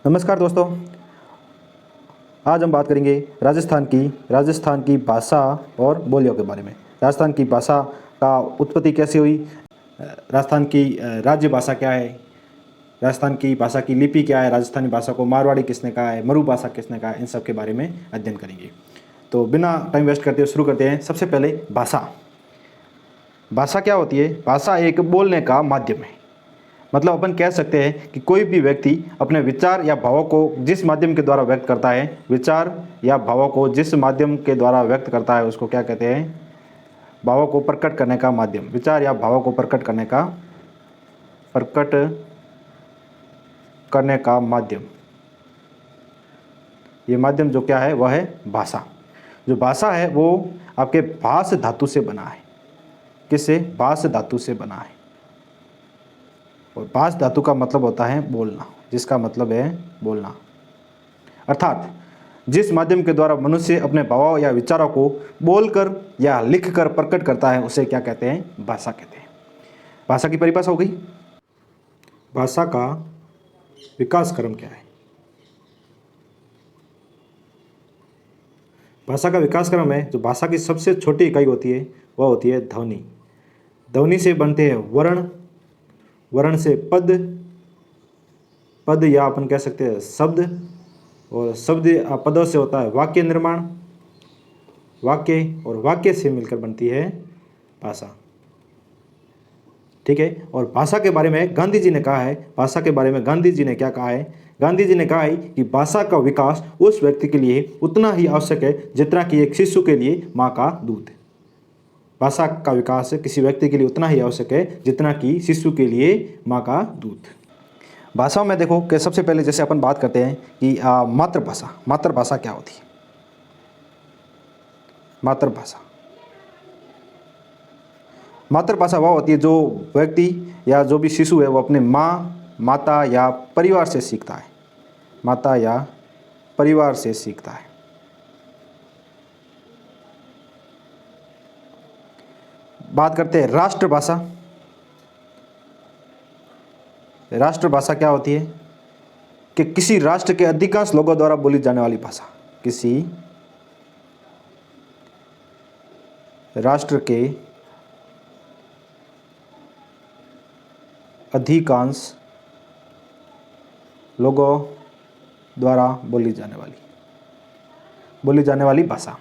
नमस्कार दोस्तों, आज हम बात करेंगे राजस्थान की भाषा और बोलियों के बारे में। राजस्थान की भाषा का उत्पत्ति कैसे हुई, राजस्थान की राज्य भाषा क्या है, राजस्थान की भाषा की लिपि क्या है, राजस्थानी भाषा को मारवाड़ी किसने कहा है, मरु भाषा किसने कहा है, इन सब के बारे में अध्ययन करेंगे। तो बिना टाइम वेस्ट करते हुए शुरू करते हैं। सबसे पहले भाषा। भाषा क्या होती है? भाषा एक बोलने का माध्यम है। मतलब अपन कह सकते हैं कि कोई भी व्यक्ति अपने विचार या भावों को जिस माध्यम के द्वारा व्यक्त करता है, विचार या भावों को जिस माध्यम के द्वारा व्यक्त करता है, उसको क्या कहते हैं? भावों को प्रकट करने का माध्यम। विचार या भावों को प्रकट करने का माध्यम। ये माध्यम जो क्या है वह है भाषा। जो भाषा है वो आपके भाष धातु से बना है। किससे? भाष धातु से बना है। और भाष धातु का मतलब होता है बोलना, जिसका मतलब है बोलना। अर्थात जिस माध्यम के द्वारा मनुष्य अपने भावों या विचारों को बोलकर या लिखकर प्रकट करता है, उसे क्या कहते हैं? भाषा कहते हैं। भाषा की परिभाषा हो गई। भाषा का विकास क्रम क्या है? भाषा का विकास क्रम है, जो भाषा की सबसे छोटी इकाई होती है वह होती है ध्वनि। ध्वनि से बनते हैं वर्ण, वर्ण से पद या अपन कह सकते हैं शब्द, और शब्द पदों से होता है वाक्य निर्माण, वाक्य, और वाक्य से मिलकर बनती है भाषा। ठीक है। और भाषा के बारे में गांधी जी ने कहा है, भाषा के बारे में गांधी जी ने क्या कहा है? गांधी जी ने कहा है कि भाषा का विकास उस व्यक्ति के लिए उतना ही आवश्यक है जितना कि एक शिशु के लिए माँ का दूध। भाषा का विकास किसी व्यक्ति के लिए उतना ही आवश्यक है जितना कि शिशु के लिए माँ का दूध। भाषाओं में देखो कि सबसे पहले जैसे अपन बात करते हैं कि मातृभाषा। मातृभाषा क्या होती है? मातृभाषा मातृभाषा वह होती है जो व्यक्ति या जो भी शिशु है वो अपने माँ, माता या परिवार से सीखता है। माता या परिवार से सीखता है। बात करते हैं राष्ट्रभाषा। राष्ट्रभाषा क्या होती है? कि किसी राष्ट्र के अधिकांश लोगों द्वारा बोली जाने वाली भाषा। किसी राष्ट्र के अधिकांश लोगों द्वारा बोली जाने वाली भाषा।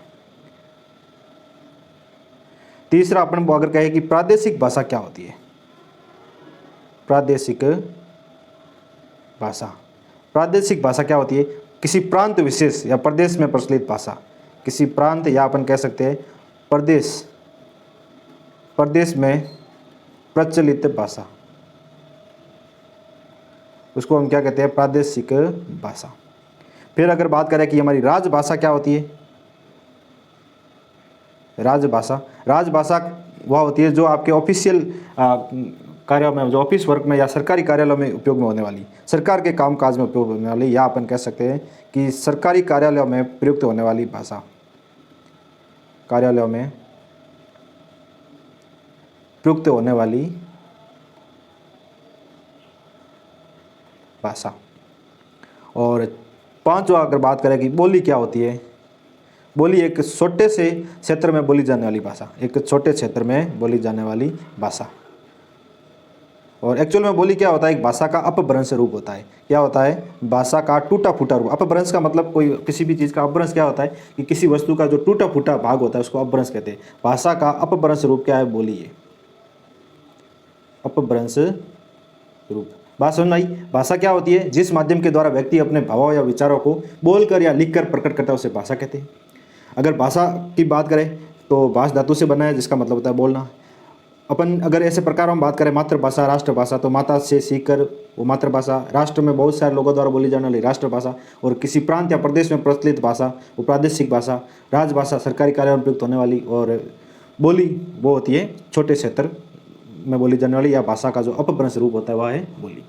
तीसरा अपन अगर कहें कि प्रादेशिक भाषा क्या होती है? प्रादेशिक भाषा। प्रादेशिक भाषा क्या होती है? किसी प्रांत विशेष या प्रदेश में प्रचलित भाषा। किसी प्रांत या अपन कह सकते हैं प्रदेश में प्रचलित भाषा, उसको हम क्या कहते हैं? प्रादेशिक भाषा। फिर अगर बात करें कि हमारी राजभाषा क्या होती है? राजभाषा वह होती है जो आपके ऑफिशियल कार्यों में, जो ऑफिस वर्क में या सरकारी कार्यालयों में उपयोग में होने वाली, सरकार के कामकाज में उपयोग होने वाली, या अपन कह सकते हैं कि सरकारी कार्यालयों में प्रयुक्त होने वाली भाषा। कार्यालयों में प्रयुक्त होने वाली भाषा। और पांचवा अगर बात करें कि बोली क्या होती है? बोली एक छोटे से क्षेत्र में बोली जाने वाली भाषा। एक छोटे क्षेत्र में बोली जाने वाली भाषा। और एक्चुअल में बोली क्या होता है? एक भाषा का अपभ्रंश रूप होता है। क्या होता है? भाषा का टूटा फूटा रूप। अपभ्रंश का मतलब कोई किसी भी चीज़ का अपभ्रंश क्या होता है कि किसी वस्तु का जो टूटा फूटा भाग होता है उसको अपभ्रंश कहते हैं। भाषा का अपभ्रंश रूप क्या है? बोली है अपभ्रंश रूप। बात समझ में आई? भाषा क्या होती है? जिस माध्यम के द्वारा व्यक्ति अपने भावों या विचारों को बोलकर या लिखकर प्रकट करता है उसे भाषा कहते हैं। अगर भाषा की बात करें तो भाष धातु से बना है, जिसका मतलब होता है बोलना। अपन अगर ऐसे प्रकारों में बात करें मातृभाषा, राष्ट्रभाषा, तो माता से सीखकर वो मातृभाषा, राष्ट्र में बहुत सारे लोगों द्वारा बोली जाने वाली राष्ट्रभाषा, और किसी प्रांत या प्रदेश में प्रचलित भाषा वो प्रादेशिक भाषा, राजभाषा सरकारी कार्यों में प्रयुक्त होने वाली, और बोली वो होती है छोटे क्षेत्र में बोली जाने वाली या भाषा का जो अपभ्रंश रूप होता है वह है बोली।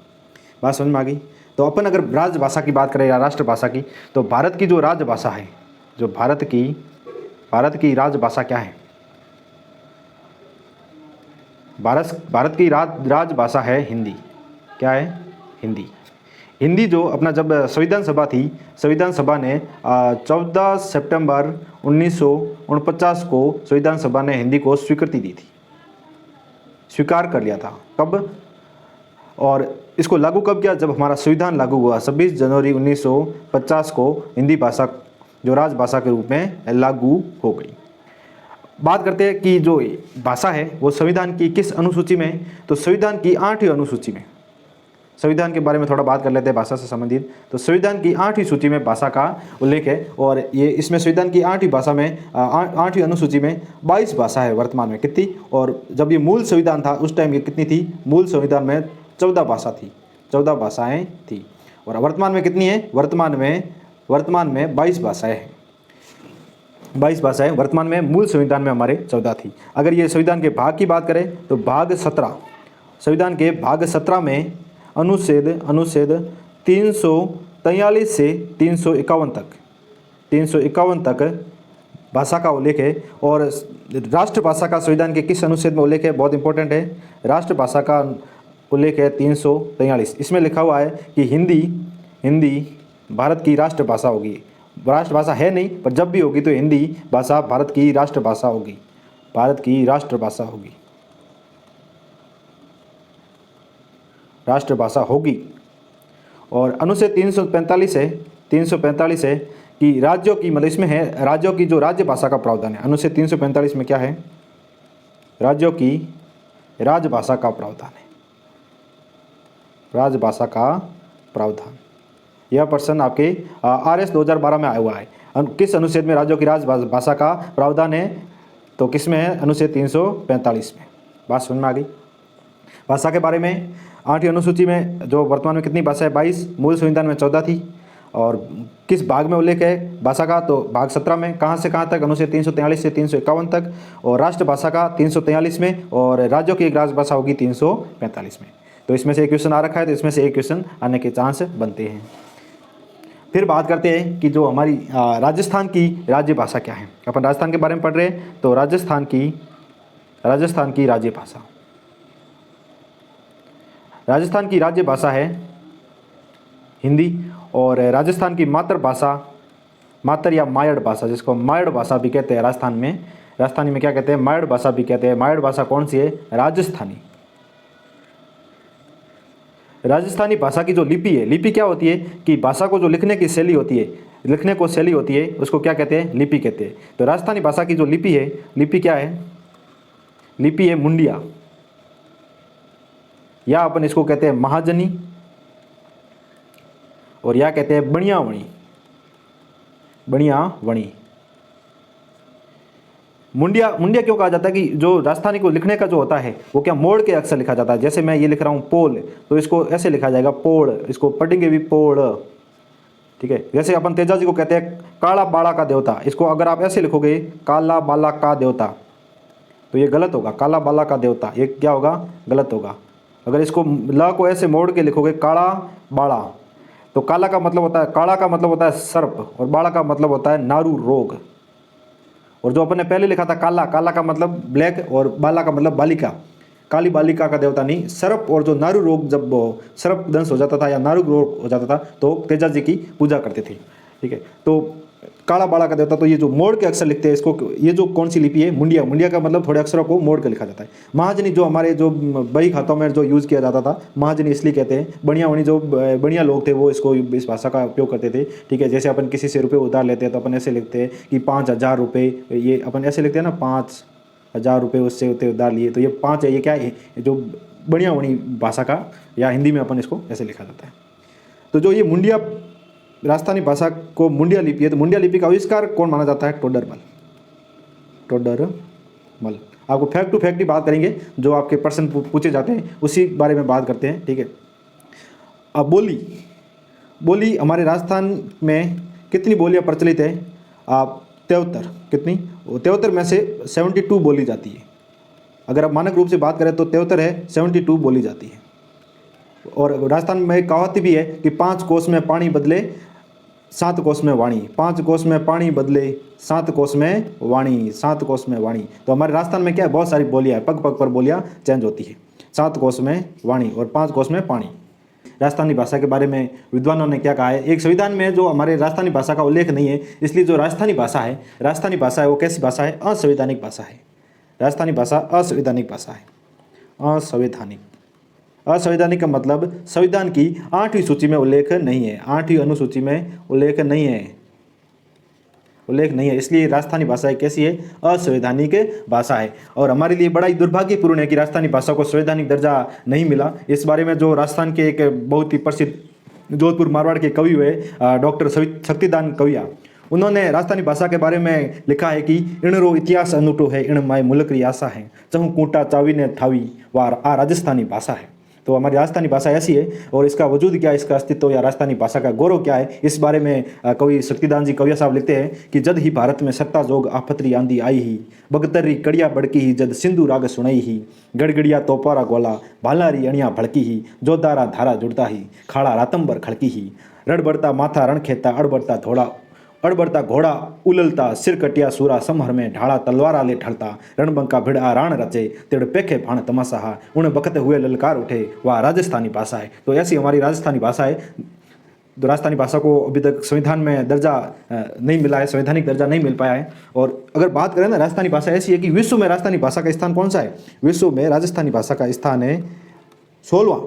बात समझ में आ गई? तो अपन अगर राजभाषा की बात करें या राष्ट्रभाषा की, तो भारत की जो राजभाषा है, जो भारत की राजभाषा क्या है? भारत की राजभाषा है हिंदी। क्या है? हिंदी। हिंदी जो अपना जब संविधान सभा थी, संविधान सभा ने 14 सितंबर 1949 को संविधान सभा ने हिंदी को स्वीकृति दी थी, स्वीकार कर लिया था। कब? और इसको लागू कब किया? जब हमारा संविधान लागू हुआ 26 जनवरी 1950 को हिंदी भाषा जो राजभाषा के रूप में लागू हो गई। बात करते हैं कि जो भाषा है वो संविधान की किस अनुसूची में? तो संविधान की 8वीं अनुसूची में। संविधान के बारे में थोड़ा बात कर लेते हैं भाषा से संबंधित। तो संविधान की 8वीं सूची में भाषा का उल्लेख है और ये इसमें संविधान की 8वीं भाषा में 8वीं अनुसूची में 22 भाषा है वर्तमान में। कितनी? और जब ये मूल संविधान था उस टाइम ये कितनी थी? मूल संविधान में 14 भाषा थी, 14 भाषाएँ थी। और वर्तमान में कितनी है? वर्तमान में 22 भाषाएँ हैं। 22 भाषाएँ वर्तमान में, मूल संविधान में हमारे 14 थी। अगर ये संविधान के भाग की बात करें तो भाग 17, संविधान के भाग 17 में अनुच्छेद 343 से 351 तक भाषा का उल्लेख है। और राष्ट्रभाषा का संविधान के किस अनुच्छेद में उल्लेख है? बहुत इंपॉर्टेंट है। राष्ट्रभाषा का उल्लेख है 343। इसमें लिखा हुआ है कि हिंदी भारत की राष्ट्रभाषा होगी। राष्ट्रभाषा है नहीं, पर जब भी होगी तो हिंदी भाषा भारत की राष्ट्रभाषा होगी, भारत की राष्ट्रभाषा होगी, राष्ट्रभाषा होगी। और अनुच्छेद 345 है कि राज्यों की, मतलब इसमें है राज्यों की जो राज्य भाषा का प्रावधान है। अनुच्छेद 345 में क्या है? राज्यों की राजभाषा का प्रावधान है, राजभाषा का प्रावधान। यह प्रश्न आपके RS 2012 में आया हुआ है। किस अनुच्छेद में राज्यों की राजभाषा का प्रावधान है? तो किस में है? अनुच्छेद 345 में। बात समझ में आ गई? भाषा के बारे में 8वीं अनुसूची में जो वर्तमान में कितनी भाषा है? 22, मूल संविधान में 14 थी। और किस भाग में उल्लेख है भाषा का? तो भाग 17 में। कहाँ से कहाँ तक? अनुच्छेद 343 से 351 तक। और राष्ट्रभाषा का 343 में, और राज्यों की एक राजभाषा होगी 345 में। तो इसमें से एक क्वेश्चन आ रखा है, तो इसमें से एक क्वेश्चन आने के चांस बनते हैं। फिर बात करते हैं कि जो हमारी राजस्थान की राज्य भाषा क्या है। अपन राजस्थान के बारे में पढ़ रहे हैं, तो राजस्थान की राज्य भाषा, राजस्थान की राज्य भाषा है हिंदी। और राजस्थान की मातृ या मायड़ भाषा, जिसको मायड़ भाषा भी कहते हैं राजस्थान में, राजस्थानी में क्या कहते हैं? मायड़ भाषा भी कहते हैं। मायड़ भाषा कौन सी है? राजस्थानी। राजस्थानी भाषा की जो लिपि है, लिपि क्या होती है कि भाषा को जो लिखने की शैली होती है, लिखने को शैली होती है, उसको क्या कहते हैं? लिपि कहते हैं। तो राजस्थानी भाषा की जो लिपि है, लिपि क्या है? लिपि है मुंडिया, या अपन इसको कहते हैं महाजनी, और या कहते हैं बनियावणी। बनियावणी। मुंडिया क्यों कहा जाता है कि जो राजस्थानी को लिखने का जो होता है वो क्या मोड़ के अक्षर लिखा जाता है। जैसे मैं ये लिख रहा हूँ पोल, तो इसको ऐसे लिखा जाएगा पोड़, इसको पढ़ेंगे भी पोड़, ठीक है। जैसे अपन तेजा जी को कहते हैं काला बाड़ा का देवता, इसको अगर आप ऐसे लिखोगे काला बाला का देवता, तो ये गलत होगा। काला बाला का देवता, ये क्या होगा? गलत होगा। अगर इसको ल को ऐसे मोड़ के लिखोगे काला बाड़ा, तो काला का मतलब होता है, काला का मतलब होता है सर्प, और बाड़ा का मतलब होता है नारू रोग। और जो अपन ने पहले लिखा था काला, काला का मतलब ब्लैक, और बाला का मतलब बालिका, काली बालिका का देवता नहीं, सर्प। और जो नारू रोग, जब सर्प दंश हो जाता था या नारू रोग हो जाता था तो तेजा जी की पूजा करते थे, ठीक है। तो काला बाड़ा का देवता, तो ये जो मोड़ के अक्षर लिखते हैं इसको, ये जो कौन सी लिपि है? मुंडिया। मुंडिया का मतलब थोड़े अक्षरों को मोड़ के लिखा जाता है। महाजनी जो हमारे जो बही खातों में जो यूज़ किया जाता था, महाजनी इसलिए कहते हैं। बनियावणी जो बढ़िया लोग थे वो इसको, इस भाषा का उपयोग करते थे, ठीक है। जैसे अपन किसी से रुपये उधार लेते हैं तो अपन ऐसे लिखते हैं कि 5000 रुपये, ये अपन ऐसे लिखते हैं ना, 5000 रुपये उससे उधार लिए, तो ये 5 है, ये क्या है? जो बनियावणी भाषा का, या हिंदी में अपन इसको ऐसे लिखा जाता है। तो जो ये मुंडिया राजस्थानी भाषा को मुंडिया लिपि है, तो मुंडिया लिपि का आविष्कार कौन माना जाता है? टोडरमल। टोडरमल। आपको फैक्ट टू फैक्ट ही बात करेंगे, जो आपके प्रश्न पूछे जाते हैं उसी बारे में बात करते हैं, ठीक है। अब बोली हमारे राजस्थान में कितनी बोलियां प्रचलित है? आप 73। कितनी? 73 में से 72 बोली जाती है। अगर आप मानक रूप से बात करें तो 73 है, 72 बोली जाती है। और राजस्थान में एक कहावत भी है कि 5 कोस में पानी बदले 7 कोस में वाणी। 5 कोस में पानी बदले 7 कोस में वाणी, 7 कोस में वाणी। तो हमारे राजस्थान में क्या है? बहुत सारी बोलियां है, पग पग पर बोलियां चेंज होती है। 7 कोस में वाणी और 5 कोस में पानी। राजस्थानी भाषा के बारे में विद्वानों ने क्या कहा है। एक संविधान में जो हमारे राजस्थानी भाषा का उल्लेख नहीं है, इसलिए जो राजस्थानी भाषा है वो कैसी भाषा है? असंवैधानिक भाषा है। राजस्थानी भाषा असंवैधानिक भाषा है। असंवैधानिक का मतलब संविधान की 8वीं सूची में उल्लेख नहीं है, 8वीं अनुसूची में उल्लेख नहीं है, इसलिए राजस्थानी भाषा एक कैसी है? असंवैधानिक भाषा है। और हमारे लिए बड़ा ही दुर्भाग्यपूर्ण है कि राजस्थानी भाषा को संवैधानिक दर्जा नहीं मिला। इस बारे में जो राजस्थान के एक बहुत ही प्रसिद्ध जोधपुर मारवाड़ के कवि हुए डॉक्टर शक्तिदान कविया, उन्होंने राजस्थानी भाषा के बारे में लिखा है कि इणरो इतिहास अनूठो है, इण माय मुल्क री आशा है, चहु कूटा चावी ने थावी वार आ राजस्थानी भाषा है। तो हमारी राजस्थानी भाषा ऐसी है, और इसका वजूद क्या है, इसका अस्तित्व या राजस्थानी भाषा का गौरव क्या है, इस बारे में कवि शक्तिदान जी कविया साहब लिखते हैं कि जद ही भारत में सत्ता जोग आफतरी आंधी आई ही, बगतरी कड़िया बड़की ही, जद सिंधु राग सुनाई ही, गड़गड़िया तोपारा गोला भालारी अणिया भड़की ही, जोदारा धारा जुड़ता ही, खाड़ा रातंबर खड़की ही, रड़बड़ता माथा रण खेता अड़बड़ता घोड़ा उललता, सिर कटिया सूरा समहर में ढाड़ा तलवारा ले ढलता, रणबंका भिड़ा राण रचे तिड़ पेखे भाण तमाशा, उन बखत हुए ललकार उठे, वह राजस्थानी भाषा है। तो ऐसी हमारी राजस्थानी भाषा है। तो राजस्थानी भाषा को अभी तक संविधान में दर्जा नहीं मिला है, संवैधानिक दर्जा नहीं मिल पाया है। और अगर बात करें ना, राजस्थानी भाषा ऐसी है कि विश्व में राजस्थानी भाषा का स्थान कौन सा है? विश्व में राजस्थानी भाषा का स्थान है 16वां।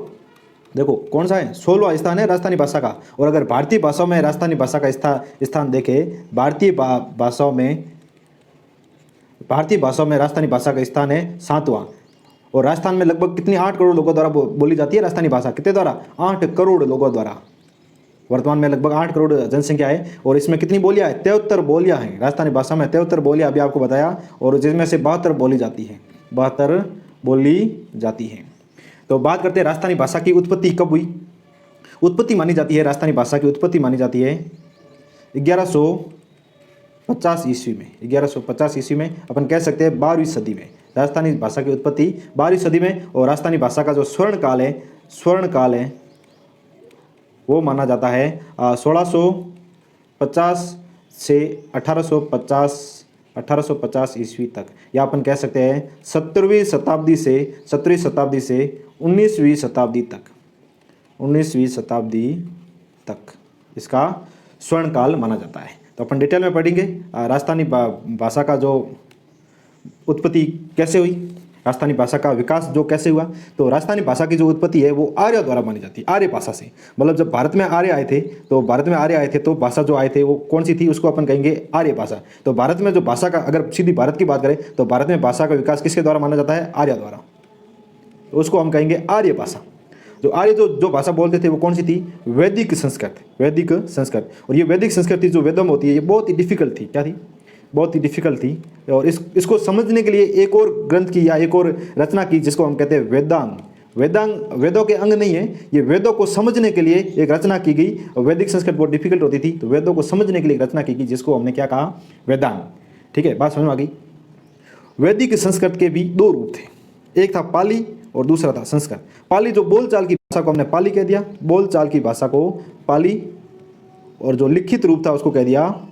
देखो कौन सा है? 16वां स्थान है राजस्थानी भाषा का। और अगर भारतीय भाषाओं में राजस्थानी भाषा का स्थान देखें, भारतीय भाषाओं में राजस्थानी भाषा का स्थान है 7वां। और राजस्थान में लगभग कितनी 8 करोड़ लोगों द्वारा बोली जाती है राजस्थानी भाषा? कितने द्वारा? 8 करोड़ लोगों द्वारा। वर्तमान में लगभग 8 करोड़ जनसंख्या है, और इसमें कितनी बोलियां हैं? 73 बोलियां हैं राजस्थानी भाषा में। 73 बोलियां अभी आपको बताया, और जिसमें से 72 बोली जाती है, 72 बोली जाती है। तो बात करते हैं राजस्थानी भाषा की उत्पत्ति कब हुई। उत्पत्ति मानी जाती है, राजस्थानी भाषा की उत्पत्ति मानी जाती है 1150 ईस्वी में। 1150 ईस्वी में अपन कह सकते हैं 12वीं सदी में राजस्थानी भाषा की उत्पत्ति 12वीं सदी में। और राजस्थानी भाषा का जो स्वर्ण काल है वो माना जाता है 1650 से 1850 ईस्वी तक, या अपन कह सकते हैं 17वीं शताब्दी से 19वीं शताब्दी तक इसका स्वर्ण काल माना जाता है। तो अपन डिटेल में पढ़ेंगे राजस्थानी भाषा का जो उत्पत्ति कैसे हुई, राजस्थानी भाषा का विकास जो कैसे हुआ। तो राजस्थानी भाषा की जो उत्पत्ति है वो आर्य द्वारा मानी जाती है, आर्य भाषा से। मतलब जब भारत में आर्य आए थे तो भाषा जो आए थे वो कौन सी थी, उसको अपन कहेंगे आर्य भाषा। तो भारत में जो भाषा का, अगर सीधी भारत की बात करें तो भारत में भाषा का विकास किसके द्वारा माना जाता है? आर्य द्वारा। तो उसको हम कहेंगे आर्य भाषा। जो आर्य जो भाषा बोलते थे वो कौन सी थी? वैदिक संस्कृत। और ये वैदिक संस्कृति जो वेदों में होती है ये बहुत ही डिफिकल्ट थी। क्या थी? बहुत ही डिफिकल्ट थी। और इसको समझने के लिए एक और ग्रंथ की या एक और रचना की, जिसको हम कहते हैं वेदांग। वेदों के अंग नहीं है ये, वेदों को समझने के लिए एक रचना की गई। वैदिक संस्कृत बहुत डिफिकल्ट होती थी, तो वेदों को समझने के लिए एक रचना की गई, जिसको हमने क्या कहा? वेदांग। ठीक है, बात समझ में आ गई। वैदिक संस्कृत के भी 2 रूप थे, एक था पाली और दूसरा था संस्कृत। पाली जो बोलचाल की भाषा को हमने पाली कह दिया, बोलचाल की भाषा को पाली, और जो लिखित रूप था उसको कह दिया,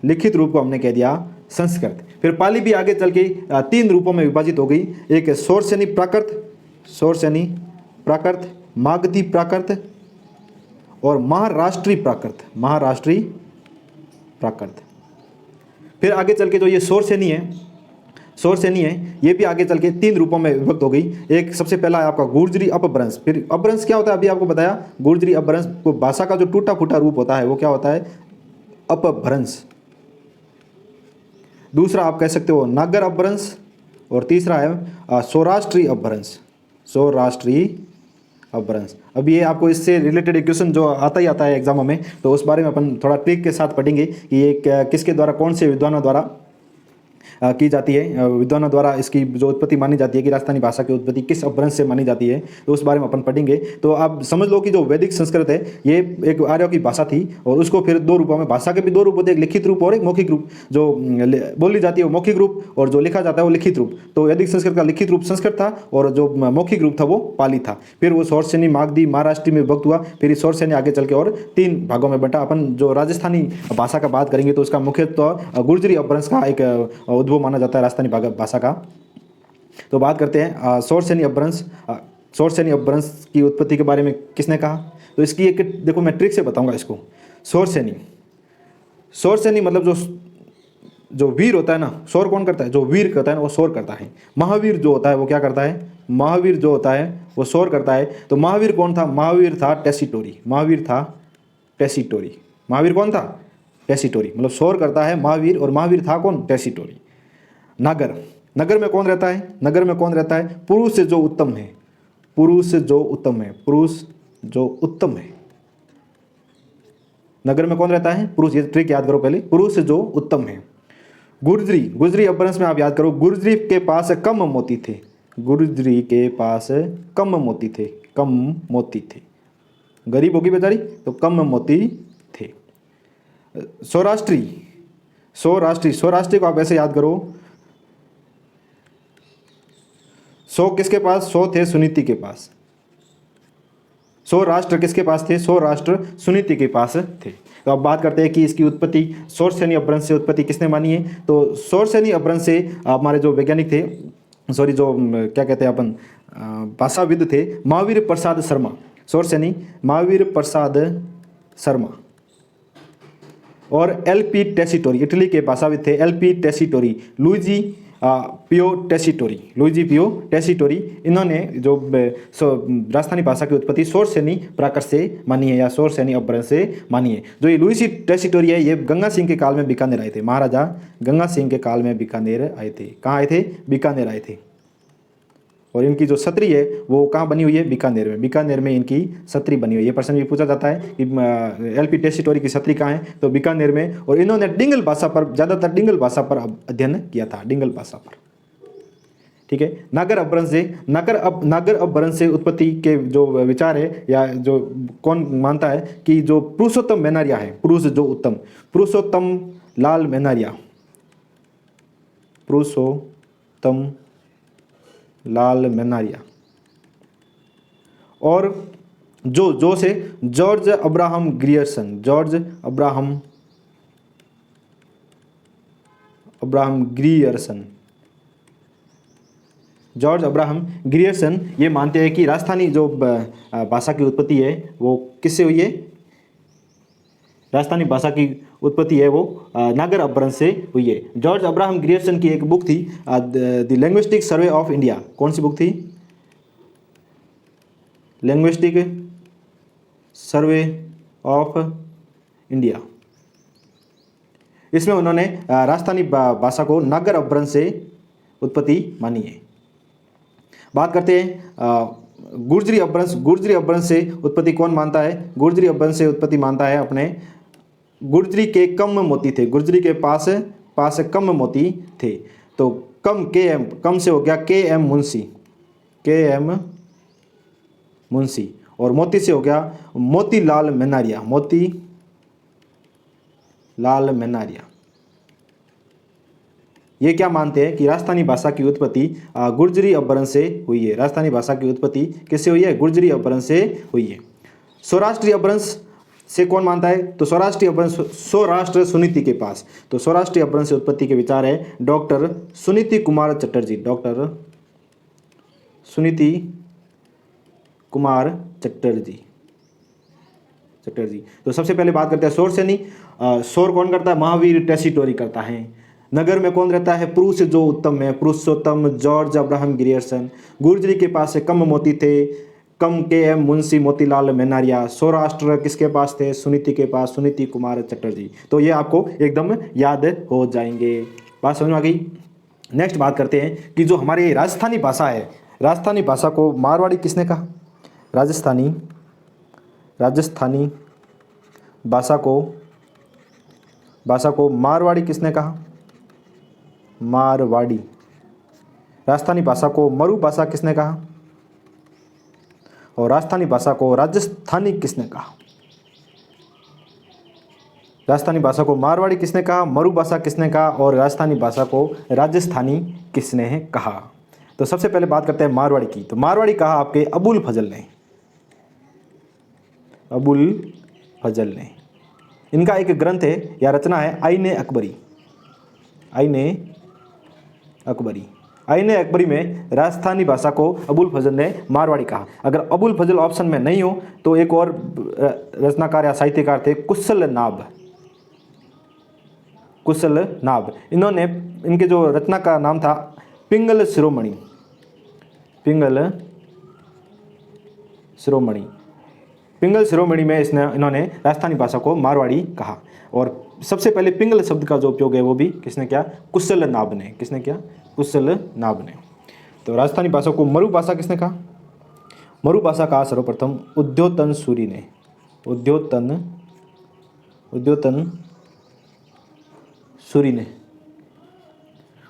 लिखित रूप को हमने कह दिया संस्कृत। फिर पाली भी आगे चल के 3 रूपों में विभाजित हो गई। एक शौरसेनी प्राकृत, मागधी प्राकृत और महाराष्ट्री प्राकृत। फिर आगे चल के जो ये शौरसेनी है ये भी आगे चल के 3 रूपों में विभक्त हो गई। एक सबसे पहला है आपका गुर्जरी अपभ्रंश। फिर अपभ्रंश क्या होता है अभी आपको बताया, गुर्जरी अपभ्रंश। को भाषा का जो टूटा फूटा रूप होता है वो क्या होता है? अपभ्रंश। दूसरा आप कह सकते हो नागर अपभ्रंश, और तीसरा है सौराष्ट्री अपभ्रंश। अब ये आपको इससे रिलेटेड क्वेश्चन जो आता ही आता है एग्जामों में, तो उस बारे में अपन थोड़ा ट्रिक के साथ पढ़ेंगे कि ये किसके द्वारा, कौन से विद्वानों द्वारा की जाती है। विद्वानों द्वारा इसकी जो उत्पत्ति मानी जाती है कि राजस्थानी भाषा की उत्पत्ति किस अपभ्रंश से मानी जाती है, तो उस बारे में अपन पढ़ेंगे। तो आप समझ लो कि जो वैदिक संस्कृत है ये एक आर्यों की भाषा थी, और उसको फिर 2 रूपों में, भाषा के भी 2 रूप होते हैं, एक लिखित रूप और एक मौखिक रूप। जो बोली जाती है वो मौखिक रूप, और जो लिखा जाता है वो लिखित रूप। तो वैदिक संस्कृत का लिखित रूप संस्कृत था, और जो मौखिक रूप था वो पाली था। फिर वो शौरसेनी, मागधी, महाराष्ट्री में विभक्त हुआ। फिर इस शौरसेनी आगे चल के और 3 भागों में बंटा। अपन जो राजस्थानी भाषा का बात करेंगे तो उसका मुख्यतः गुर्जरी अपभ्रंश का एक उद्भव माना जाता है राजस्थानी भाषा का। तो बात करते हैं शौरसेनी अपभ्रंश। सोर्स यानी अपभ्रंश की उत्पत्ति के बारे में किसने कहा? तो इसकी एक देखो मैं ट्रिक से बताऊंगा इसको। सोर्स यानी मतलब जो वीर होता है ना, शोर कौन करता है? जो वीर करता है ना वो शोर करता है। महावीर जो होता है वो क्या करता है? महावीर जो होता है वो शोर करता है। तो महावीर कौन था? महावीर था टेसिटोरी। महावीर कौन था? टेसिटोरी, मतलब शोर करता है महावीर, और महावीर था कौन? टेसिटोरी। नगर में कौन रहता है? नगर में कौन रहता है? पुरुष से जो उत्तम है। नगर में कौन रहता है? पुरुष। ये ट्रिक याद करो पहले, पुरुष से जो उत्तम है। गुर्जरी अपभ्रंश में आप याद करो, गुर्जरी के पास कम मोती थे। कम मोती थे। गरीब होगी बेचारी तो कम मोती थे। सौराष्ट्री को आप ऐसे याद करो, किसके पास? सौ थे सुनीति के पास। सौराष्ट्र किसके पास थे? सौराष्ट्र सुनीति के पास थे। तो अब बात करते हैं कि इसकी उत्पत्ति सोर्स यानी अपभ्रंश से उत्पत्ति किसने मानी है? तो सोर्स यानी अपभ्रंश से हमारे जो वैज्ञानिक थे, जो क्या कहते हैं अपन, भाषाविद थे, महावीर प्रसाद शर्मा। सोर्स यानी महावीर प्रसाद शर्मा और एल.पी. टेसिटोरी, इटली के भाषाविद थे। एल.पी. टेसिटोरी, लुइजी पियो टेसिटोरी, इन्होंने जो राजस्थानी भाषा की उत्पत्ति सोर्स यानी प्राकृत से मानी है, या सोर्स यानी अपभ्रंश से मानी है। जो ये लुइजी टेसिटोरी है, ये गंगा सिंह के काल में बीकानेर आए थे। महाराजा गंगा सिंह के काल में बीकानेर आए थे। कहाँ आए थे? बीकानेर आए थे। और इनकी जो छतरी है वो कहाँ बनी हुई है? बीकानेर में इनकी छतरी बनी हुई है। ये प्रश्न भी पूछा जाता है कि एल.पी. टेसिटोरी की छतरी कहाँ है? तो बीकानेर में। और इन्होंने ज़्यादातर डिंगल भाषा पर अध्ययन किया था, डिंगल भाषा पर। ठीक है। नागर अपभ्रंश से उत्पत्ति के जो विचार है, या जो कौन मानता है कि जो पुरुषोत्तम मैनारिया है, पुरुषोत्तम लाल मैनारिया, और जो से George Abraham Grierson. George Abraham Grierson ये मानते हैं कि राजस्थानी जो भाषा की उत्पत्ति है वो किससे हुई है? राजस्थानी भाषा की उत्पत्ति है वो नागर अपभ्रंश से हुई है। जॉर्ज अब्राहम ग्रियर्सन की एक बुक थी the linguistic survey of India. कौन सी बुक थी? Linguistic survey of India. इसमें उन्होंने राजस्थानी भाषा को नागर अपभ्रंश से उत्पत्ति मानी है। बात करते हैं गुर्जरी अपभ्रंश से उत्पत्ति कौन मानता है? गुर्जरी अपभ्रंश से उत्पत्ति मानता है अपने गुर्जरी के कम मोती थे। गुर्जरी के पास कम मोती थे। तो कम से हो गया के.एम. मुंशी, और मोती से हो गया मोतीलाल मैनारिया। ये क्या मानते हैं कि राजस्थानी भाषा की उत्पत्ति गुर्जरी अपभ्रंश से हुई है। राजस्थानी भाषा की उत्पत्ति किससे हुई है? गुर्जरी अपभ्रंश से हुई है। सौराष्ट्रीय अपभ्रंश से कौन मानता है? तो सौराष्ट्र सुनीति के पास। तो सौराष्ट्रीय अपभ्रंश से उत्पत्ति के विचार है डॉक्टर सुनीति कुमार चटर्जी। तो सबसे पहले बात करते हैं सोर्स यानी शोर कौन करता है? महावीर टेसिटोरी करता है। नगर में कौन रहता है? पुरुष जो उत्तम है, पुरुषोत्तम जॉर्ज अब्राहम ग्रियर्सन। गुर्जरी के पास से कम मोती थे, कम के.एम. मुंशी, मोतीलाल मैनारिया। सौराष्ट्र किसके पास थे? सुनीति के पास, सुनीति कुमार चटर्जी। तो ये आपको एकदम याद हो जाएंगे। बात समझ में आ गई? नेक्स्ट बात करते हैं कि जो हमारी राजस्थानी भाषा है, राजस्थानी भाषा को मारवाड़ी किसने कहा? राजस्थानी भाषा को मारवाड़ी किसने कहा? मारवाड़ी। राजस्थानी भाषा को मरु भाषा किसने कहा? और राजस्थानी भाषा को राजस्थानी किसने कहा? राजस्थानी भाषा को मारवाड़ी किसने कहा? मरु भाषा किसने कहा? और राजस्थानी भाषा को राजस्थानी किसने कहा? तो सबसे पहले बात करते हैं मारवाड़ी की। तो मारवाड़ी कहा आपके अबुल फजल ने। इनका एक ग्रंथ है या रचना है आईने अकबरी। आईने अकबरी में राजस्थानी भाषा को अबुल फजल ने मारवाड़ी कहा। अगर अबुल फजल ऑप्शन में नहीं हो तो एक और रचनाकार या साहित्यकार थे कुशल नाब। कुशल नाब, इन्होंने, इनके जो रचना का नाम था पिंगल शिरोमणि। पिंगल शिरोमणि, पिंगल शिरोमणि में इन्होंने राजस्थानी भाषा को मारवाड़ी कहा। और सबसे पहले पिंगल शब्द का जो उपयोग है वो भी किसने किया? कुशल नाब ने। किसने किया? कुशल नाब ने। तो राजस्थानी भाषा को मरु भाषा किसने कहा? मरु भाषा कहा सर्वप्रथम उद्योतन सूरी ने। उद्योतन सूरी ने।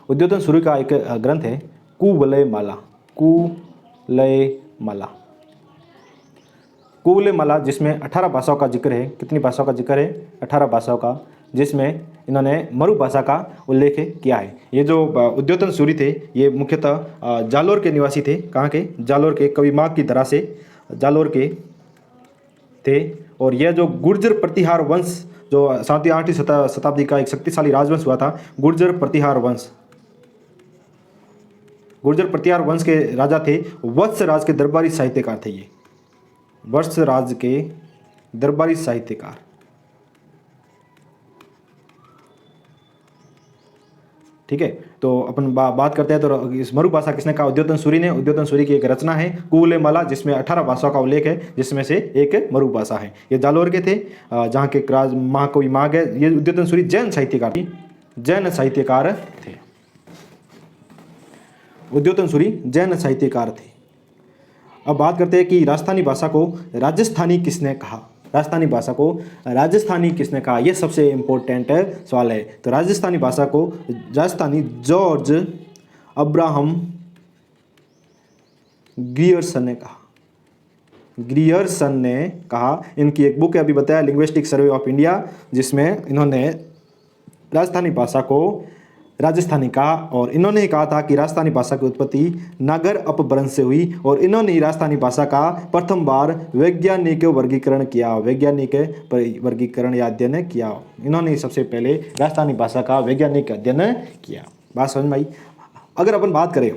उद्योतन सूरी का एक ग्रंथ है कुवलय माला। कुवलय माला, कुवलय माला, जिसमें 18 भाषाओं का जिक्र है। कितनी भाषाओं का जिक्र है? 18 भाषाओं का, जिसमें इन्होंने मरु भाषा का उल्लेख किया है। ये जो उद्योतन सूरी थे ये मुख्यतः जालोर के निवासी थे। कहाँ के? जालोर के, कवि माघ की तरह से जालोर के थे। और यह जो गुर्जर प्रतिहार वंश, जो 7वीं 8वीं शताब्दी का एक शक्तिशाली राजवंश हुआ था, गुर्जर प्रतिहार वंश। गुर्जर प्रतिहार वंश के राजा थे वत्स राज के दरबारी साहित्यकार थे ये। वत्स राज के दरबारी साहित्यकार। ठीक है, तो अपन बात करते हैं। तो इस मरु भाषा किसने कहा? उद्योतन सूरी ने। उद्योतन सूरी की एक रचना है कुवलय माला, जिसमें 18 भाषाओं का उल्लेख है, जिसमें से एक मरु भाषा है। ये जालोर के थे, जहाँ के राज महाकवि माघ है। ये उद्योतन सूरी जैन साहित्यकार थे। उद्योतन सूरी जैन साहित्यकार थे। अब बात करते हैं कि राजस्थानी भाषा को राजस्थानी किसने कहा? राजस्थानी भाषा को राजस्थानी किसने कहा? यह सबसे इम्पोर्टेंट सवाल है। तो राजस्थानी भाषा को राजस्थानी जॉर्ज अब्राहम ग्रियर्सन ने कहा। ग्रियर्सन ने कहा। इनकी एक बुक है, अभी बताया, लिंग्विस्टिक सर्वे ऑफ इंडिया, जिसमें इन्होंने राजस्थानी भाषा को राजस्थानी कहा। और इन्होंने ही कहा था कि राजस्थानी भाषा की उत्पत्ति नागर अपभ्रंश से हुई। और इन्होंने ही राजस्थानी भाषा का प्रथम बार वैज्ञानिक वर्गीकरण किया। वैज्ञानिक वर्गीकरण या अध्ययन किया। इन्होंने ही सबसे पहले राजस्थानी भाषा का वैज्ञानिक अध्ययन किया। बात समझ में आई? अगर अपन बात करें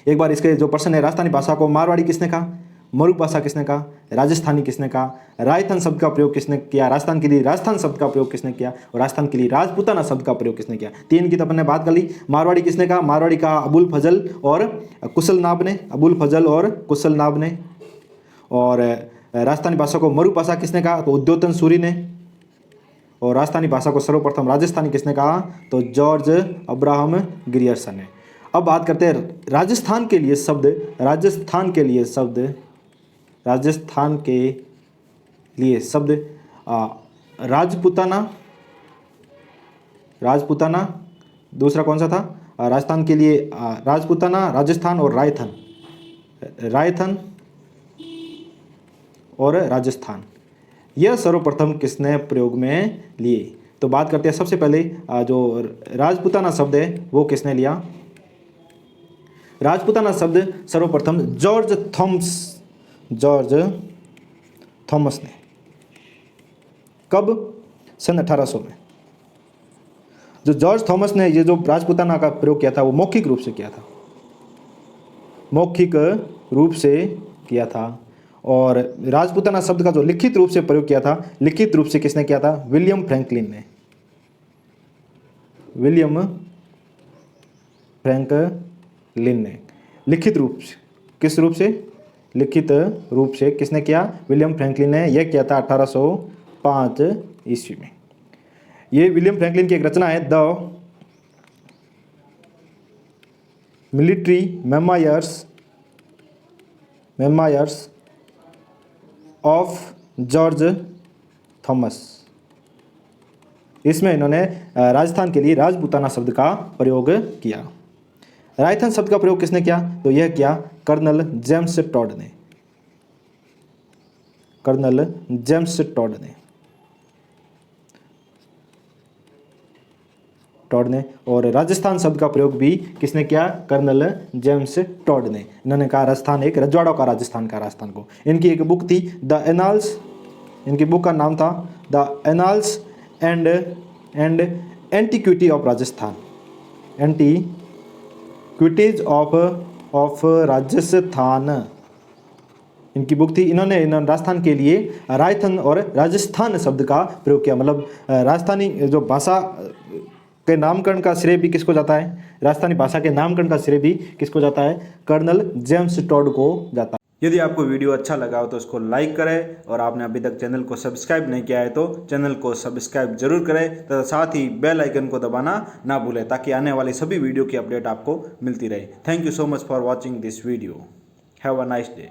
एक बार, इसके जो प्रश्न है, राजस्थानी भाषा को मारवाड़ी किसने कहा? मरु भाषा किसने कहा? राजस्थानी किसने कहा? रायथन शब्द का प्रयोग किसने किया? राजस्थान के लिए राजस्थान शब्द का प्रयोग किसने किया? और राजस्थान के लिए राजपूताना शब्द का प्रयोग किसने किया? 3 की तो अपन ने बात कर ली। मारवाड़ी किसने कहा? मारवाड़ी कहा अबुल फजल और कुशल नाब ने। अबुल फजल और कुशल नाब ने। और राजस्थानी भाषा को मरु भाषा किसने कहा? तो उद्योतन सूरी ने। और राजस्थानी भाषा को सर्वप्रथम राजस्थानी किसने कहा? तो जॉर्ज अब्राहम ग्रियर्सन ने। अब बात करते हैं राजस्थान के लिए शब्द। राजपूताना, दूसरा कौन सा था? राजस्थान के लिए राजपूताना, राजस्थान और रायथन और राजस्थान, यह सर्वप्रथम किसने प्रयोग में लिए? तो बात करते हैं सबसे पहले जो राजपूताना शब्द है वो किसने लिया? राजपूताना शब्द सर्वप्रथम जॉर्ज थॉमस ने। कब? सन 1800 में। जो जॉर्ज थॉमस ने ये जो राजपूताना का प्रयोग किया था वो मौखिक रूप से किया था। और राजपूताना शब्द का जो लिखित रूप से प्रयोग किया था, लिखित रूप से किसने किया था? विलियम फ्रैंकलिन ने। लिखित रूप से, किस रूप से? लिखित रूप से किसने किया? विलियम फ्रैंकलिन ने। यह किया था 1805 ईस्वी में। ये विलियम फ्रैंकलिन की एक रचना है the military memoirs of George Thomas. इसमें इन्होंने राजस्थान के लिए राजपूताना शब्द का प्रयोग किया। रायथन शब्द का प्रयोग किसने किया? तो यह किया कर्नल जेम्स टॉड ने। और राजस्थान शब्द का प्रयोग भी किसने किया? कर्नल जेम्स टॉड ने। इन्होंने कहा राजस्थान एक रजवाड़ों का राजस्थान को। इनकी एक बुक थी द एनाल्स, इनकी बुक का नाम था the annals and antiquity of Rajasthan. क्विटीज ऑफ राजस्थान इनकी बुक थी। इन्होंने राजस्थान के लिए रायथन और राजस्थान शब्द का प्रयोग किया। मतलब राजस्थानी जो भाषा के नामकरण का श्रेय भी किसको जाता है, राजस्थानी भाषा के नामकरण का श्रेय भी किसको जाता है, कर्नल जेम्स टॉड को जाता है। यदि आपको वीडियो अच्छा लगा हो तो उसको लाइक करें और आपने अभी तक चैनल को सब्सक्राइब नहीं किया है तो चैनल को सब्सक्राइब जरूर करें तथा साथ ही बेल आइकन को दबाना ना भूलें ताकि आने वाली सभी वीडियो की अपडेट आपको मिलती रहे। Thank you so much for watching this video. Have a nice day.